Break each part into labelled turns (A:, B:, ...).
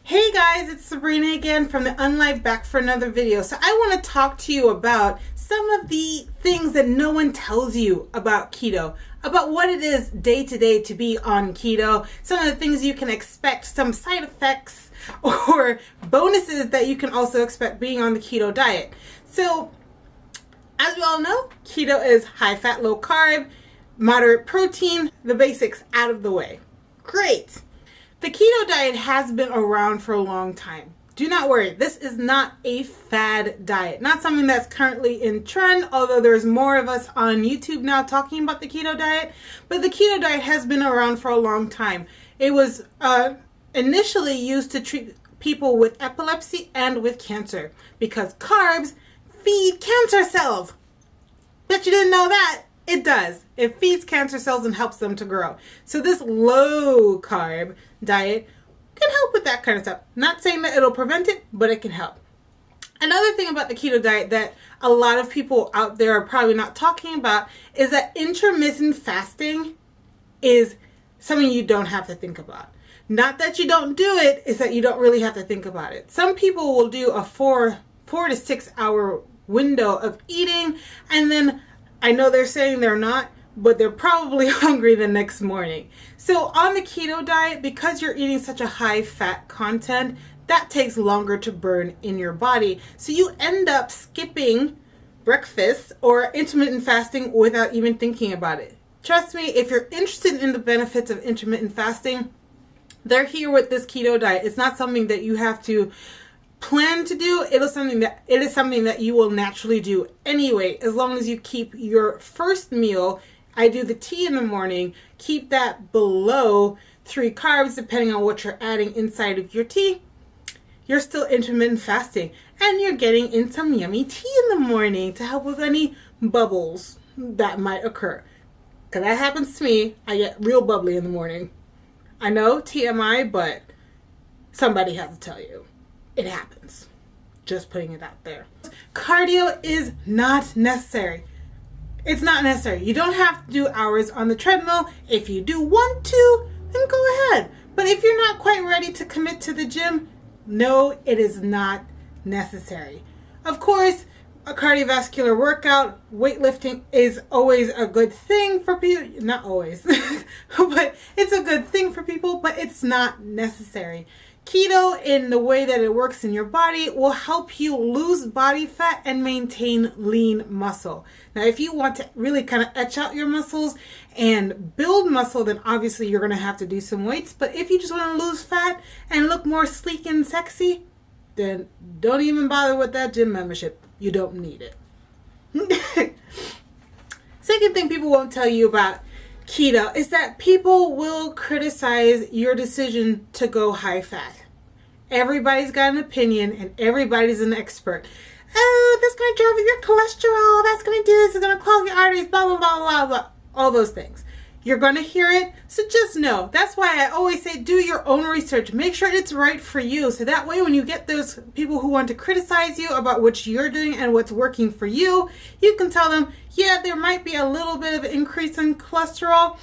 A: Hey guys, it's Sabrina again from the Unlive, back for another video. So I want to talk to you about some of the things that no one tells you about keto, about what it is day to day to be on keto, some of the things you can expect, some side effects or bonuses that you can also expect being on the keto diet. So as we all know, keto is high fat, low carb, moderate protein, the basics out of the way. Great. The keto diet has been around for a long time. Do not worry, this is not a fad diet. Not something that's currently in trend, although there's more of us on YouTube now talking about the keto diet. But the keto diet has been around for a long time. It was initially used to treat people with epilepsy and with cancer because carbs feed cancer cells. Bet you didn't know that. It does. It feeds cancer cells and helps them to grow. So this low carb diet can help with that kind of stuff. Not saying that it'll prevent it, but it can help. Another thing about the keto diet that a lot of people out there are probably not talking about is that intermittent fasting is something you don't have to think about. Not that you don't do it, it's that you don't really have to think about it. Some people will do a 4 to 6 hour window of eating, and then I know they're saying they're not, but they're probably hungry the next morning. So on the keto diet, because you're eating such a high fat content, that takes longer to burn in your body. So you end up skipping breakfast or intermittent fasting without even thinking about it. Trust me, if you're interested in the benefits of intermittent fasting, they're here with this keto diet. It's not something that you have to plan to do. It is something that you will naturally do anyway, as long as you keep your first meal. I do the tea in the morning, keep that below 3 carbs depending on what you're adding inside of your tea. You're still intermittent fasting and you're getting in some yummy tea in the morning to help with any bubbles that might occur, because that happens to me. I get real bubbly in the morning. I know, TMI, but somebody has to tell you. It happens. Just putting it out there. Cardio is not necessary. It's not necessary. You don't have to do hours on the treadmill. If you do want to, then go ahead. But if you're not quite ready to commit to the gym, no, it is not necessary. Of course, a cardiovascular workout, weightlifting is always a good thing for people. Not always, but it's a good thing for people, but it's not necessary. Keto, in the way that it works in your body, will help you lose body fat and maintain lean muscle. Now, if you want to really kind of etch out your muscles and build muscle, then obviously you're going to have to do some weights. But if you just want to lose fat and look more sleek and sexy, then don't even bother with that gym membership. You don't need it. Second thing people won't tell you about keto is that people will criticize your decision to go high fat. Everybody's got an opinion and everybody's an expert. Oh, that's going to drive up your cholesterol. That's going to do this. It's going to clog your arteries, blah, blah, blah, blah, blah. All those things. You're going to hear it. So just know. That's why I always say do your own research. Make sure it's right for you. So that way when you get those people who want to criticize you about what you're doing and what's working for you, you can tell them, yeah, there might be a little bit of increase in cholesterol,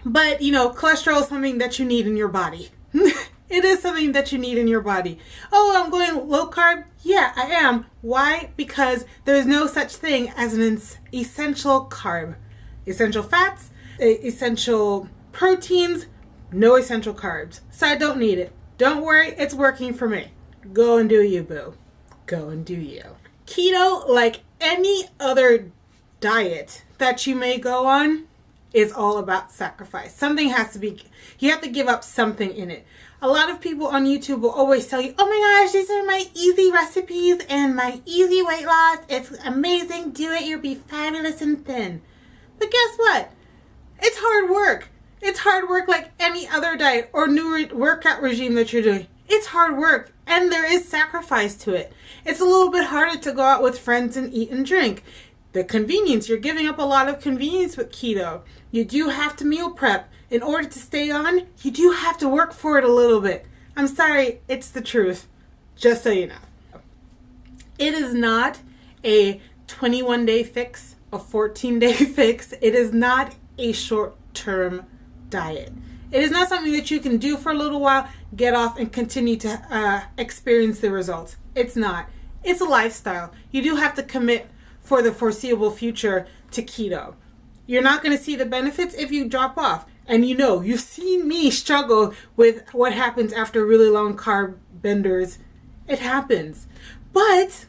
A: but cholesterol is something that you need in your body. It is something that you need in your body. Oh, I'm going low carb? Yeah, I am. Why? Because there's no such thing as an essential carb. Essential fats, essential proteins, no essential carbs. So I don't need it. Don't worry, it's working for me. Go and do you, boo. Go and do you. Keto, like any other diet that you may go on, is all about sacrifice. Something has to be, you have to give up something in it. A lot of people on YouTube will always tell you, oh my gosh, these are my easy recipes and my easy weight loss. It's amazing. Do it. You'll be fabulous and thin. But guess what? It's hard work. It's hard work like any other diet or new workout regime that you're doing. It's hard work and there is sacrifice to it. It's a little bit harder to go out with friends and eat and drink. The convenience, you're giving up a lot of convenience with keto. You do have to meal prep. In order to stay on, you do have to work for it a little bit. I'm sorry, it's the truth. Just so you know. It is not a 21-day fix, a 14-day fix. It is not a short-term diet. It is not something that you can do for a little while, get off and continue to experience the results. It's not. It's a lifestyle. You do have to commit for the foreseeable future to keto. You're not going to see the benefits if you drop off. And you've seen me struggle with what happens after really long carb benders. It happens. But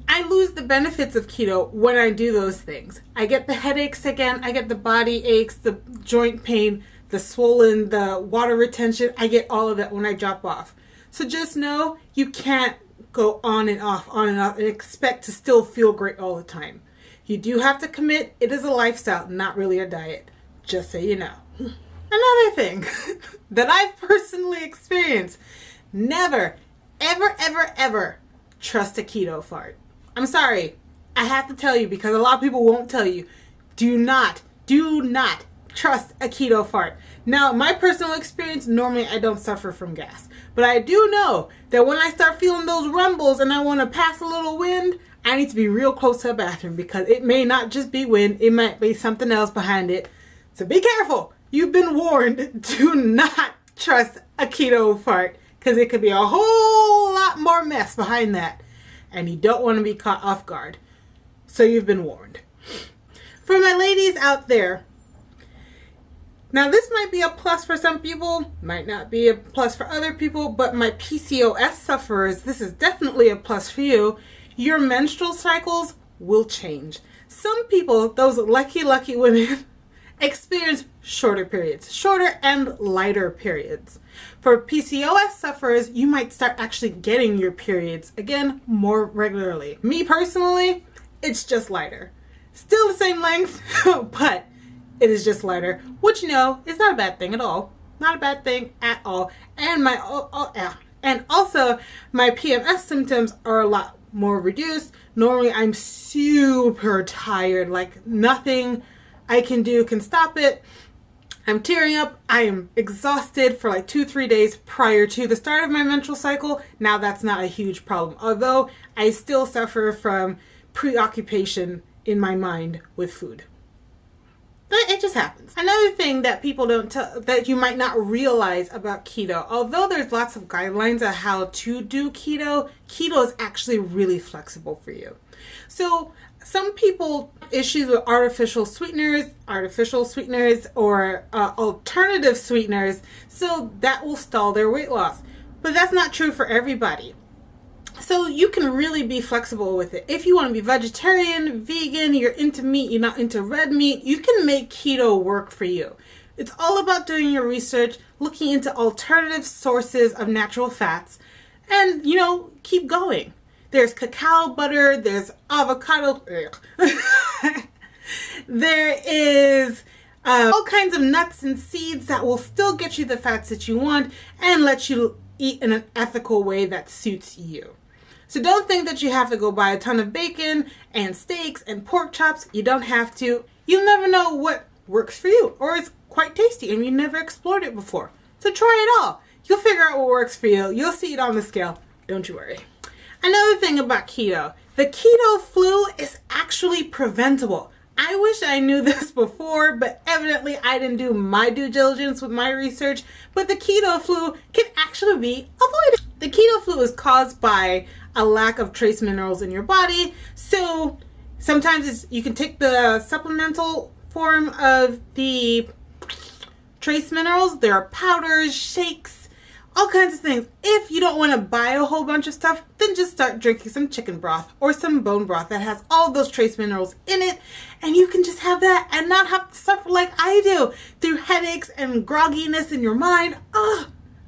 A: I lose the benefits of keto when I do those things. I get the headaches again. I get the body aches, the joint pain, the swollen, the water retention. I get all of that when I drop off. So just know you can't go on and off and expect to still feel great all the time. You do have to commit. It is a lifestyle, not really a diet. Just so you know. Another thing that I've personally experienced, never, ever, ever, ever trust a keto fart. I'm sorry. I have to tell you because a lot of people won't tell you. Do not trust a keto fart. Now, my personal experience, normally I don't suffer from gas. But I do know that when I start feeling those rumbles and I want to pass a little wind, I need to be real close to a bathroom because it may not just be wind. It might be something else behind it. So be careful. You've been warned. Do not trust a keto fart because it could be a whole lot more mess behind that. And you don't want to be caught off guard. So you've been warned. For my ladies out there, now this might be a plus for some people, might not be a plus for other people, but my PCOS sufferers, this is definitely a plus for you. Your menstrual cycles will change. Some people, those lucky women, experience shorter periods, shorter and lighter periods. For PCOS sufferers, you might start actually getting your periods again more regularly. Me personally, it's just lighter. Still the same length, but it is just lighter, which is not a bad thing at all. Not a bad thing at all. And also my PMS symptoms are a lot more reduced. Normally I'm super tired, like nothing I can do can stop it. I'm tearing up. I am exhausted for like 2-3 days prior to the start of my menstrual cycle. Now that's not a huge problem, although I still suffer from preoccupation in my mind with food. But it just happens. Another thing that people don't tell, that you might not realize about keto, although there's lots of guidelines on how to do keto, keto is actually really flexible for you. So some people issues with artificial sweeteners or alternative sweeteners, so that will stall their weight loss. But that's not true for everybody. So you can really be flexible with it. If you want to be vegetarian, vegan, you're into meat, you're not into red meat, you can make keto work for you. It's all about doing your research, looking into alternative sources of natural fats, and, keep going. There's cacao butter, there's avocado, there is all kinds of nuts and seeds that will still get you the fats that you want and let you eat in an ethical way that suits you. So don't think that you have to go buy a ton of bacon and steaks and pork chops. You don't have to. You'll never know what works for you, or it's quite tasty and you never explored it before. So try it all. You'll figure out what works for you. You'll see it on the scale. Don't you worry. Another thing about keto, the keto flu is actually preventable. I wish I knew this before, but evidently I didn't do my due diligence with my research, but the keto flu can actually be avoided. The keto flu is caused by a lack of trace minerals in your body, so sometimes you can take the supplemental form of the trace minerals. There are powders, shakes, all kinds of things. If you don't want to buy a whole bunch of stuff, then just start drinking some chicken broth or some bone broth that has all those trace minerals in it, and you can just have that and not have to suffer like I do through headaches and grogginess in your mind.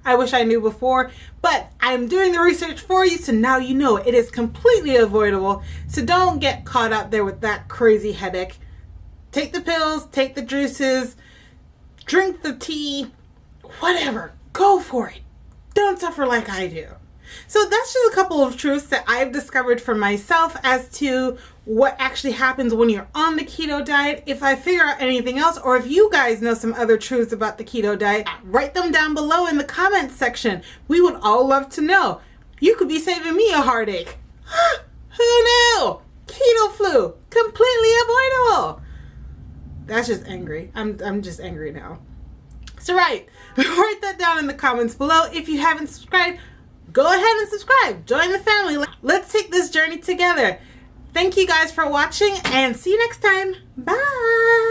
A: I wish I knew before, but I'm doing the research for you, so now you know it is completely avoidable. So don't get caught out there with that crazy headache. Take the pills, take the juices, drink the tea, whatever. Go for it. Don't suffer like I do. So that's just a couple of truths that I've discovered for myself as to what actually happens when you're on the keto diet. If I figure out anything else, or if you guys know some other truths about the keto diet, write them down below in the comments section. We would all love to know. You could be saving me a heartache. Who knew? Keto flu, completely avoidable. That's just angry. I'm just angry now. So right, Write that down in the comments below. If you haven't subscribed, go ahead and subscribe. Join the family. Let's take this journey together. Thank you guys for watching and see you next time. Bye.